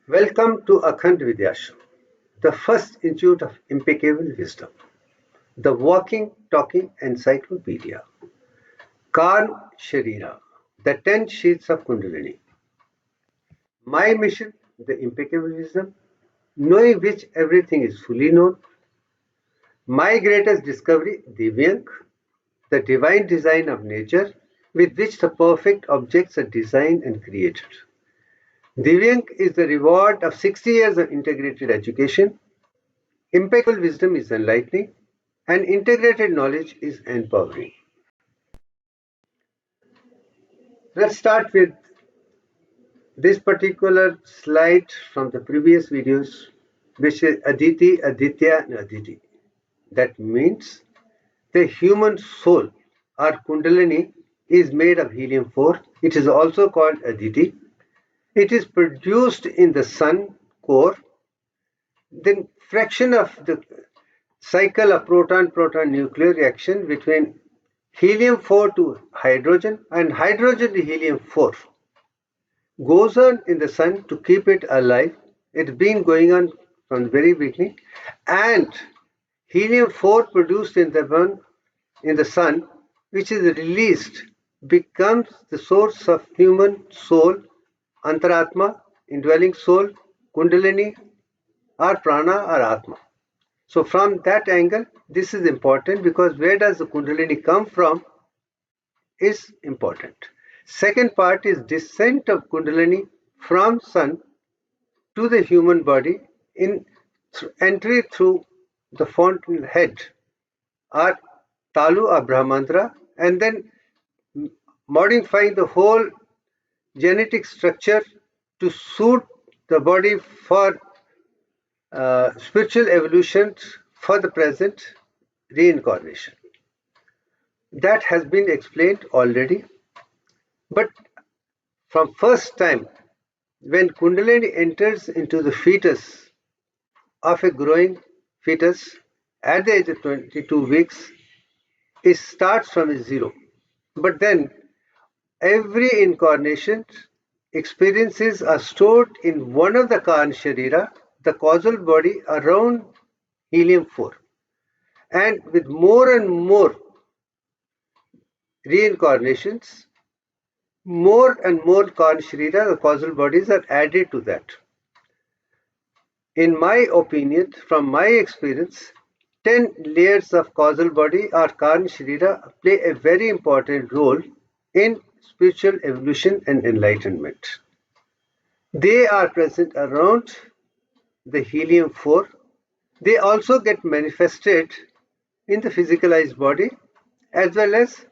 Welcome to Akhand Vidyashram, the first institute of impeccable wisdom, the walking, talking encyclopedia. Karana Sarira, the 10 sheaths of Kundalini. My mission, the impeccable wisdom, knowing which everything is fully known. My greatest discovery, Divyang, the divine design of nature with which the perfect objects are designed and created. Divyang is the reward of 60 years of integrated education. Impeccable wisdom is enlightening, and integrated knowledge is empowering. Let's start with this particular slide from the previous videos, which is Aditi, Aditya, and Aditi. That means the human soul or Kundalini is made of helium-4. It is also called Aditi. It is produced in the sun core. The fraction of the cycle of proton-proton nuclear reaction between helium-4 to hydrogen and hydrogen to helium-4 goes on in the sun to keep it alive. It's been going on from the very beginning, and helium-4 produced in the sun, which is released, becomes the source of human soul, antaratma, indwelling soul, kundalini, or prana or atma. So from that angle, this is important because where does the kundalini come from is important. Second part is descent of kundalini from sun to the human body in entry through the fountain head or talu or brahmandra, and then modifying the whole genetic structure to suit the body for spiritual evolution for the present reincarnation. That has been explained already, but from first time when Kundalini enters into the fetus of a growing fetus at the age of 22 weeks, it starts from a zero. But then every incarnation experiences are stored in one of the Karana Sarira, the causal body around helium-4. And with more and more reincarnations, more and more Karana Sarira, the causal bodies, are added to that. In my opinion, from my experience, 10 layers of causal body or Karana Sarira play a very important role in spiritual evolution and enlightenment. They are present around the helium-4. They also get manifested in the physicalized body as well as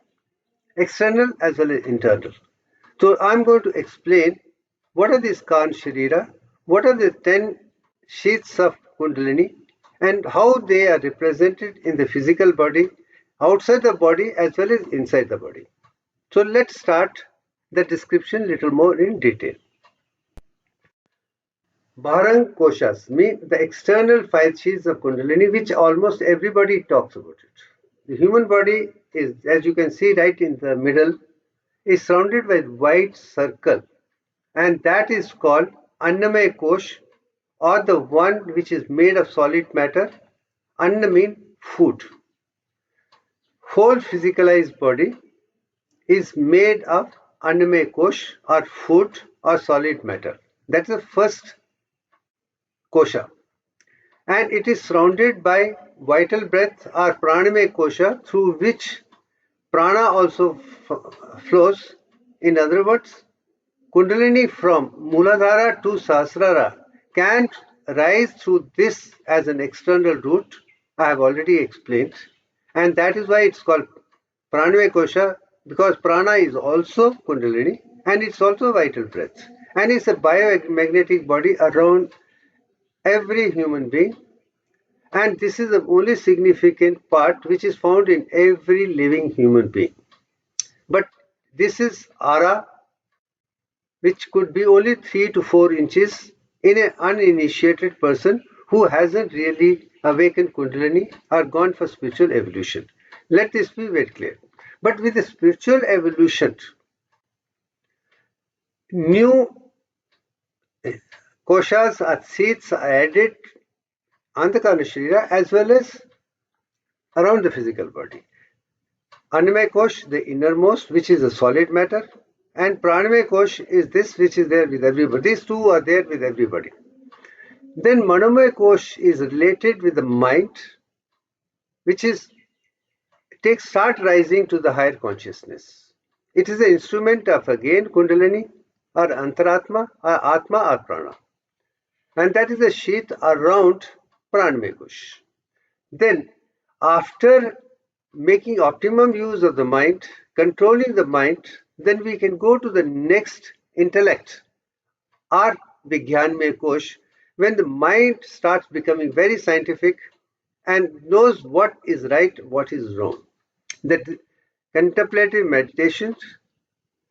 external as well as internal. So I'm going to explain what are these Karana Sarira, what are the 10 sheaths of Kundalini, and how they are represented in the physical body, outside the body as well as inside the body. So let's start the description a little more in detail. Bharang koshas mean the external 5 sheaths of Kundalini, which almost everybody talks about it. The human body is, as you can see right in the middle, is surrounded by a white circle, and that is called Annamaya Kosh, or the one which is made of solid matter. Anna means food. Whole physicalized body is made of Annamaya Kosh, or food or solid matter. That's the first kosha. And it is surrounded by vital breath or pranamaya kosha, through which prana also flows. In other words, Kundalini from Muladhara to Sahasrara can rise through this as an external route. I have already explained, and that is why it's called Pranamaya Kosha, because prana is also Kundalini and it's also vital breath, and it's a biomagnetic body around every human being, and this is the only significant part which is found in every living human being. But this is aura, which could be only 3 to 4 inches in an uninitiated person who hasn't really awakened Kundalini or gone for spiritual evolution. Let this be very clear. But with the spiritual evolution, new Koshas or sheaths are added on the Karana Sarira as well as around the physical body. Annamaya Kosh, the innermost, which is the solid matter, and Pranamaya Kosh is this which is there with everybody. These two are there with everybody. Then Manomaya Kosh is related with the mind, which is start rising to the higher consciousness. It is an instrument of again Kundalini or Antaratma or Atma or Prana. And that is a sheath around Pranamaya Kosh. Then, after making optimum use of the mind, controlling the mind, then we can go to the next intellect or Vigyanmaya Kosh, when the mind starts becoming very scientific and knows what is right, what is wrong. That contemplative meditation,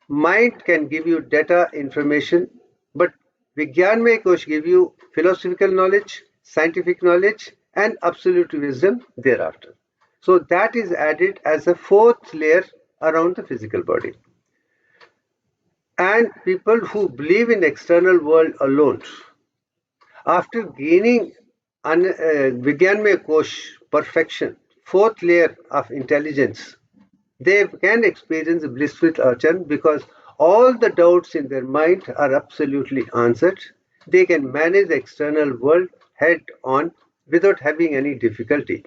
mind can give you data information, but Vigyanmaya Kosh give you philosophical knowledge, scientific knowledge, and absolute wisdom thereafter. So that is added as a fourth layer around the physical body. And people who believe in external world alone, after gaining Vigyanmaya Kosh perfection, fourth layer of intelligence, they can experience blissful archan because all the doubts in their mind are absolutely answered. They can manage the external world head on without having any difficulty.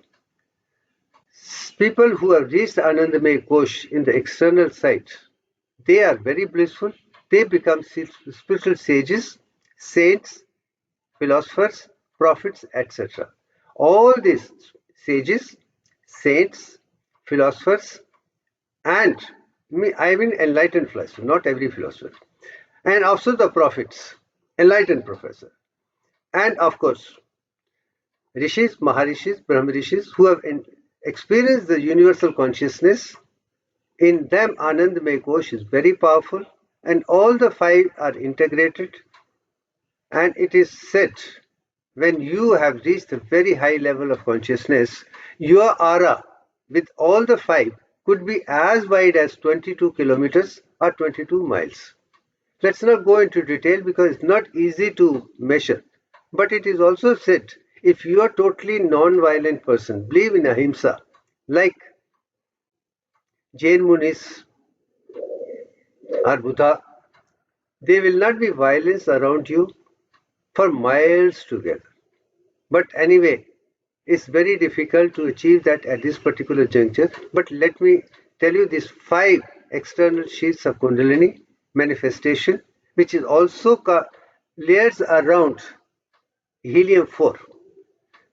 People who have reached Anandamaya Kosh in the external side, they are very blissful. They become spiritual sages, saints, philosophers, prophets, etc. All these sages, saints, philosophers, and I mean enlightened philosopher, not every philosopher, and also the prophets, enlightened professor, and of course, rishis, maharishis, brahmarishis who have experienced the universal consciousness. In them, Anandamaya Kosh is very powerful, and all the five are integrated. And it is said, when you have reached a very high level of consciousness, your aura with all the five could be as wide as 22 kilometers or 22 miles. Let's not go into detail because it's not easy to measure. But it is also said, if you are totally non-violent person, believe in ahimsa, like Jain Munis or Buddha, there will not be violence around you for miles together. But anyway, it's very difficult to achieve that at this particular juncture. But let me tell you these five external sheaths of Kundalini manifestation, which is also layers around Helium-4.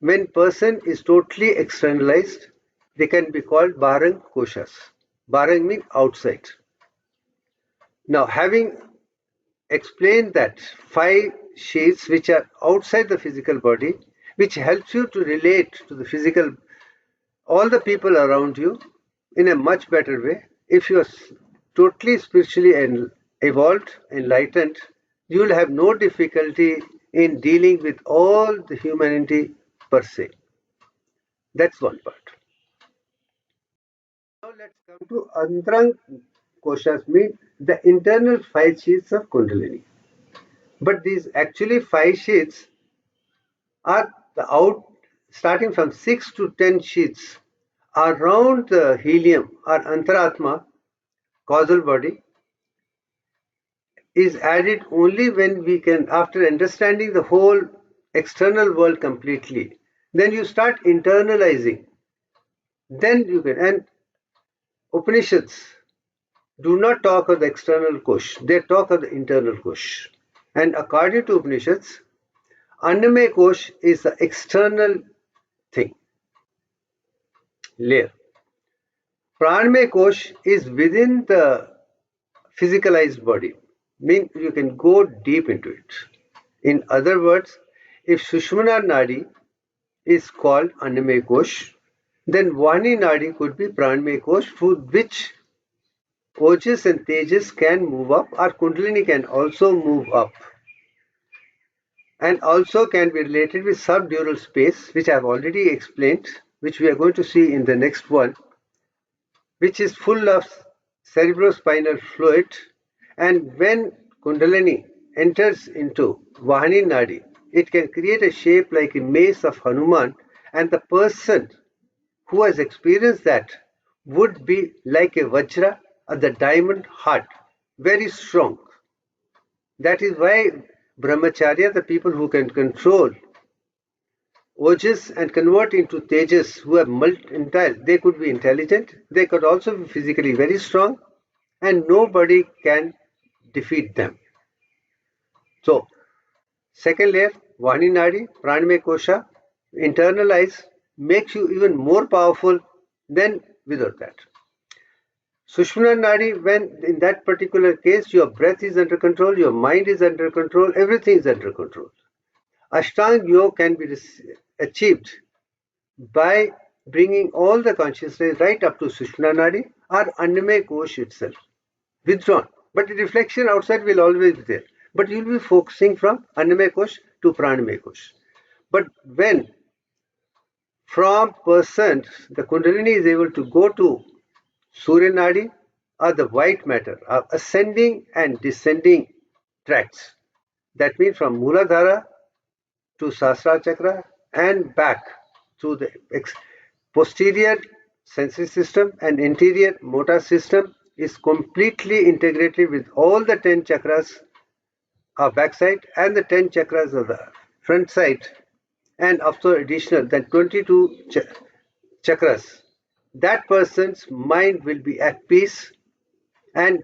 When person is totally externalized, they can be called Barang Koshas. Barang means outside. Now, having explained that five sheaths which are outside the physical body, which helps you to relate to the physical, all the people around you in a much better way. If you are totally spiritually evolved, enlightened, you will have no difficulty in dealing with all the humanity per se. That's one part. Now let's come to Antrang Koshas, mean the internal five sheaths of Kundalini. But these actually five sheaths are the out, starting from 6 to 10 sheaths around the helium or Antaratma, causal body, is added only when we can, after understanding the whole external world completely, then you start internalizing. Then you can, and Upanishads do not talk of the external kosh, they talk of the internal kosh. And according to Upanishads, Annamaya Kosh is the external thing, layer. Pranamaya Kosh is within the physicalized body, means you can go deep into it. In other words, if Sushmana Nadi is called Annamaya Kosh, then Vani Nadi could be Pranamaya Kosh, through which Ojas and Tejas can move up, or Kundalini can also move up, and also can be related with subdural space, which I have already explained, which we are going to see in the next one, which is full of cerebrospinal fluid. And when Kundalini enters into Vahani Nadi. It can create a shape like a mace of Hanuman, and the person who has experienced that would be like a Vajra or the diamond heart, very strong. That is why Brahmacharya, the people who can control Ojas and convert into Tejas, who are they could be intelligent, they could also be physically very strong, and nobody can defeat them. So, second layer, Vani Nadi, Pranamaya Kosha, internalize, makes you even more powerful than without that. Sushmana Nadi, when in that particular case your breath is under control, your mind is under control, everything is under control. Ashtanga Yoga can be achieved by bringing all the consciousness right up to Sushmana Nadi or Annamaya Kosh itself, withdrawn. But the reflection outside will always be there. But you will be focusing from Annamaya Kosh to Pranamaya Kosh. But when from percent the Kundalini is able to go to Surya Nadi or the white matter, ascending and descending tracts. That means from Muladhara to Sahasrara Chakra and back through the posterior sensory system and interior motor system is completely integrated with all the 10 chakras of backside and the 10 chakras of the front side, and after additional than 22 chakras. That person's mind will be at peace, and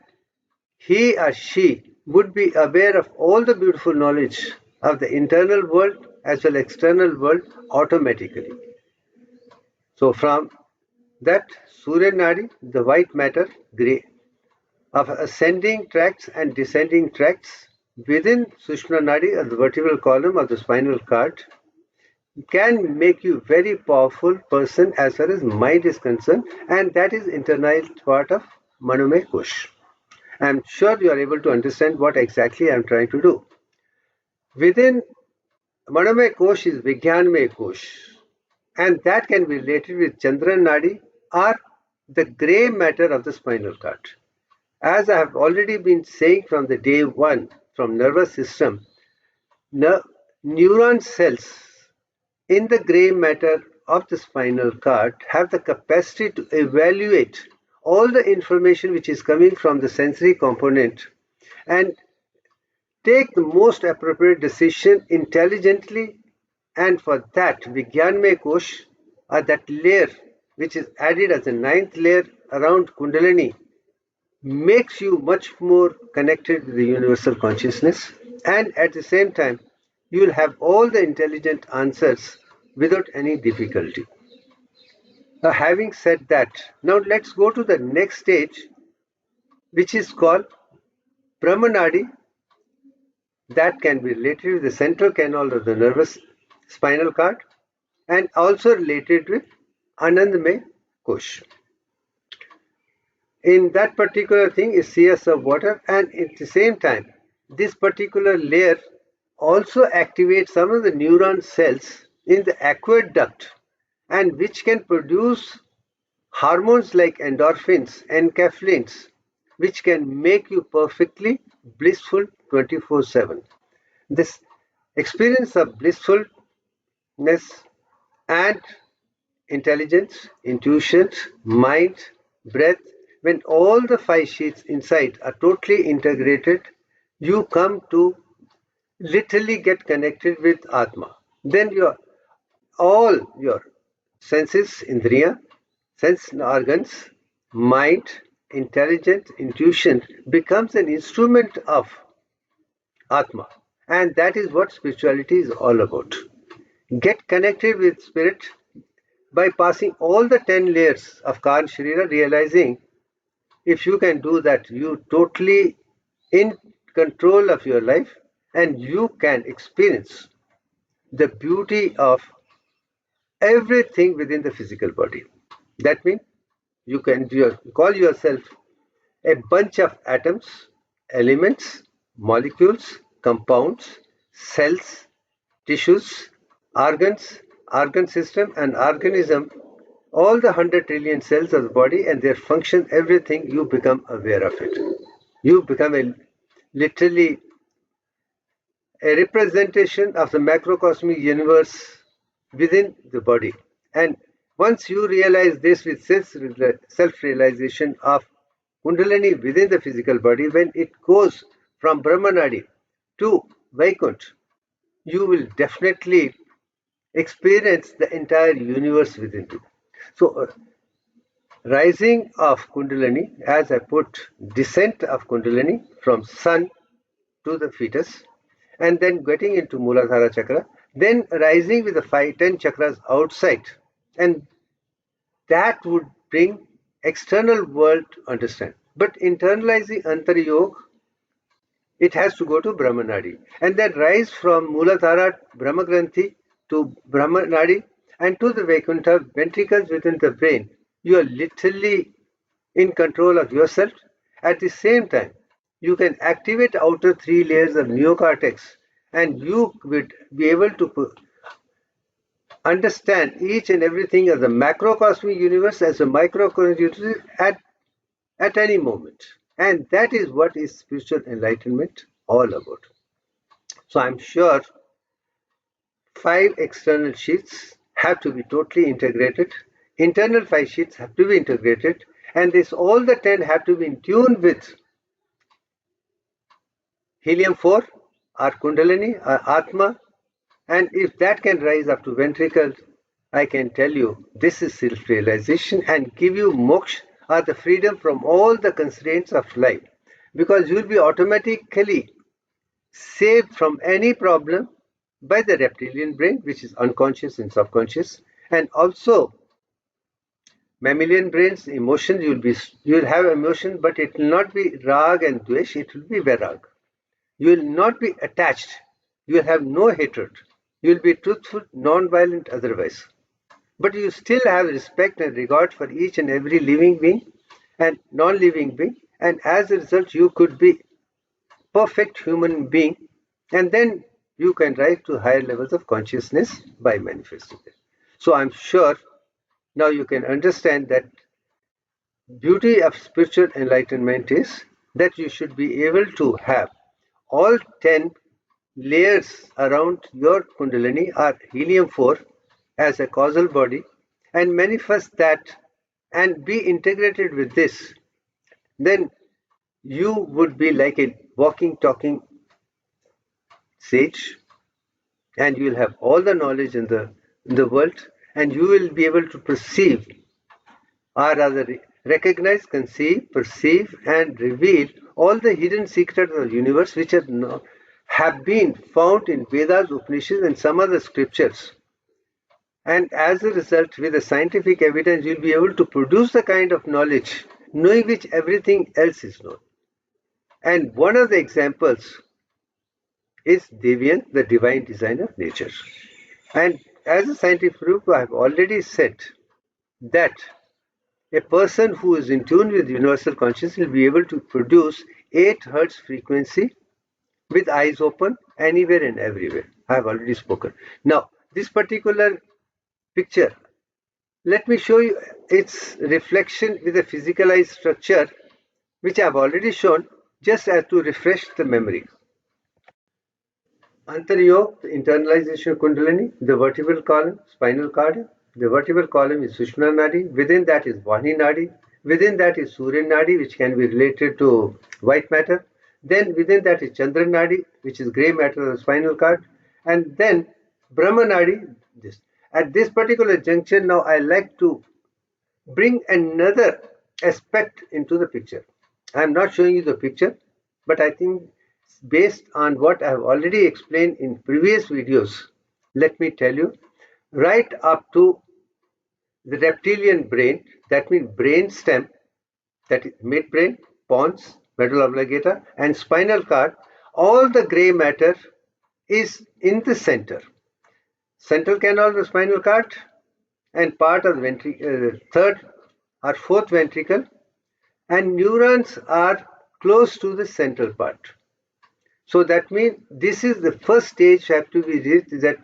he or she would be aware of all the beautiful knowledge of the internal world as well as external world automatically. So from that Surya Nadi, the white matter, grey, of ascending tracts and descending tracts within Sushmana Nadi, or the vertebral column of the spinal cord, can make you very powerful person as far as mind is concerned, and that is internalized part of Manomaya Kosh. I am sure you are able to understand what exactly I am trying to do. Within Manomaya Kosh is Vijnanmaya Kosh, and that can be related with Chandra Nadi or the grey matter of the spinal cord. As I have already been saying from the day one, from nervous system, neuron cells in the grey matter of the spinal cord have the capacity to evaluate all the information which is coming from the sensory component and take the most appropriate decision intelligently, and for that Vijnanmaya Kosh, or that layer which is added as a ninth layer around Kundalini, makes you much more connected with the universal consciousness, and at the same time you will have all the intelligent answers without any difficulty. Now, having said that, now let's go to the next stage, which is called Brahmanadi. That can be related with the central canal of the nervous spinal cord and also related with Anandamaya Kosh. In that particular thing is CS of water, and at the same time this particular layer also activates some of the neuron cells in the aqueduct, and which can produce hormones like endorphins and enkephalins, which can make you perfectly blissful 24/7. This experience of blissfulness and intelligence, intuition, mind, breath, when all the 5 sheaths inside are totally integrated, you come to literally get connected with Atma. Then all your senses, Indriya, sense organs, mind, intelligence, intuition becomes an instrument of Atma. And that is what spirituality is all about. Get connected with spirit by passing all the 10 layers of Karana Sarira, realizing if you can do that, you totally in control of your life, and you can experience the beauty of everything within the physical body. That means you can call yourself a bunch of atoms, elements, molecules, compounds, cells, tissues, organs, organ system, and organism, all the 100 trillion cells of the body and their function, everything, you become aware of it. You become literally a representation of the macrocosmic universe within the body. And once you realize this with self-realization of Kundalini within the physical body, when it goes from Brahmanadi to Vaikuntha, you will definitely experience the entire universe within you. So, rising of Kundalini, as I put, descent of Kundalini from sun to the fetus, and then getting into Muladhara chakra, then rising with the 10 chakras outside, and that would bring external world to understand. But internalizing Antaryog, it has to go to Brahmanadi, and then rise from Muladhara Brahmagranthi to Brahmanadi and to the Vaikuntha ventricles within the brain. You are literally in control of yourself. At the same time, you can activate outer 3 layers of neocortex, and you would be able to understand each and everything of the macrocosmic universe as a microcosmic universe at any moment. And that is what is spiritual enlightenment all about. So I'm sure 5 external sheaths have to be totally integrated. Internal 5 sheaths have to be integrated. And this all the 10 have to be in tune with Helium-4, or Kundalini, or Atma. And if that can rise up to ventricles, I can tell you this is self-realization and give you moksha, or the freedom from all the constraints of life. Because you will be automatically saved from any problem by the reptilian brain, which is unconscious and subconscious, and also mammalian brains, emotions. You will have emotion, but it will not be rag and dvesh, it will be vairag. You will not be attached. You will have no hatred. You will be truthful, non-violent otherwise. But you still have respect and regard for each and every living being and non-living being, and as a result you could be perfect human being, and then you can rise to higher levels of consciousness by manifesting it. So I'm sure now you can understand that beauty of spiritual enlightenment is that you should be able to have all 10 layers around your Kundalini or Helium-4 as a causal body and manifest that and be integrated with this, then you would be like a walking, talking sage, and you will have all the knowledge in the world, and you will be able to perceive, or rather recognize, conceive, perceive, and reveal all the hidden secrets of the universe which have been found in Vedas, Upanishads, and some other scriptures. And as a result, with the scientific evidence, you'll be able to produce the kind of knowledge knowing which everything else is known. And one of the examples is Deviant, the divine design of nature. And as a scientific proof, I have already said that a person who is in tune with universal consciousness will be able to produce 8 Hertz frequency with eyes open anywhere and everywhere. I have already spoken. Now, this particular picture, let me show you its reflection with a physicalized structure, which I have already shown, just as to refresh the memory. Antaryog, the internalization of Kundalini, the vertebral column, spinal cord. The vertebral column is Sushumna Nadi. Within that is Vani Nadi. Within that is Surya Nadi, which can be related to white matter. Then within that is Chandra Nadi, which is grey matter of the spinal cord. And then Brahma Nadi. At this particular juncture, now I like to bring another aspect into the picture. I am not showing you the picture, but I think based on what I have already explained in previous videos, let me tell you, right up to the reptilian brain, that means brain stem, that is midbrain, pons, medulla oblongata, and spinal cord, all the grey matter is in the center. Central canal of the spinal cord and part of the third or fourth ventricle, and neurons are close to the central part. So that means this is the first stage have to be reached, that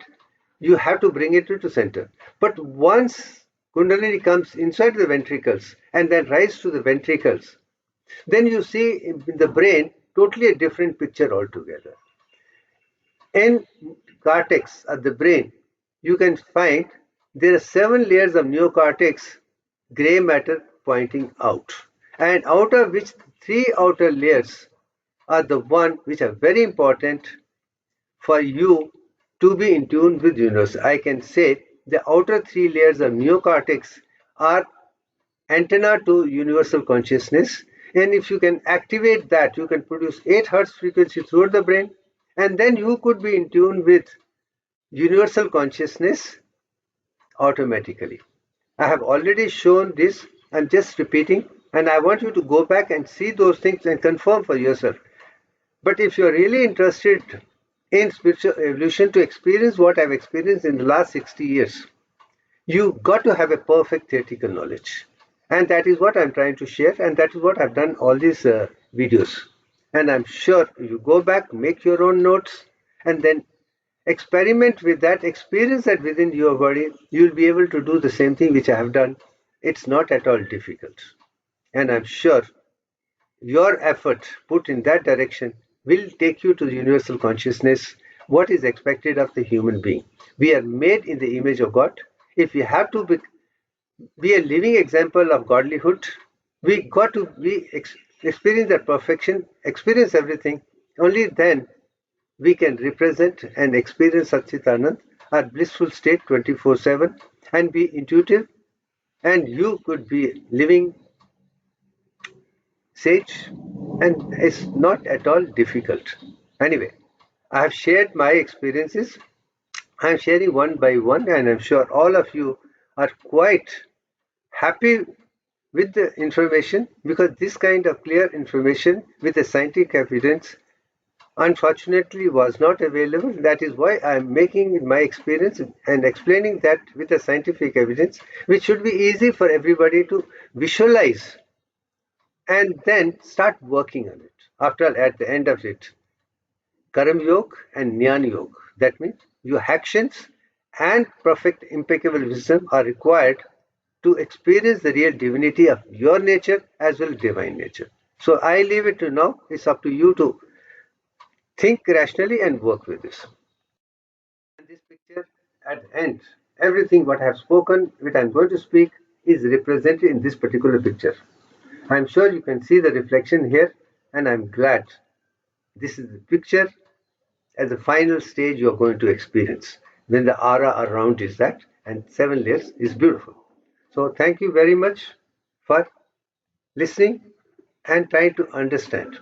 you have to bring it to center. But once Kundalini comes inside the ventricles and then rise to the ventricles, then you see in the brain totally a different picture altogether. In cortex of the brain, you can find there are 7 layers of neocortex, gray matter pointing out, and out of which 3 outer layers are the one which are very important for you to be in tune with universe. I can say the outer 3 layers of neocortex are antenna to universal consciousness, and if you can activate that, you can produce 8 hertz frequency throughout the brain, and then you could be in tune with universal consciousness automatically. I have already shown this. I'm just repeating, and I want you to go back and see those things and confirm for yourself. But if you're really interested in spiritual evolution to experience what I've experienced in the last 60 years, you got to have a perfect theoretical knowledge. And that is what I'm trying to share, and that is what I've done all these videos. And I'm sure you go back, make your own notes, and then experiment with that, experience that within your body. You'll be able to do the same thing which I have done. It's not at all difficult. And I'm sure your effort put in that direction will take you to the universal consciousness, what is expected of the human being. We are made in the image of God. If we have to be a living example of godlyhood, we got to experience that perfection, experience everything. Only then we can represent and experience Satchitanand, our blissful state 24/7, and be intuitive, and you could be living sage, and it's not at all difficult. Anyway, I have shared my experiences. I'm sharing one by one, and I'm sure all of you are quite happy with the information, because this kind of clear information with the scientific evidence unfortunately was not available. That is why I'm making my experience and explaining that with the scientific evidence, which should be easy for everybody to visualize and then start working on it. After all, at the end of it, Karam Yoga and Jnana Yoga, that means your actions and perfect impeccable wisdom are required to experience the real divinity of your nature as well as divine nature. So I leave it to now. It's up to you to think rationally and work with this. And this picture at the end, everything what I have spoken, what I'm going to speak, is represented in this particular picture. I'm sure you can see the reflection here, and I'm glad this is the picture as the final stage you're going to experience when the aura around is that, and 7 layers is beautiful. So thank you very much for listening and trying to understand.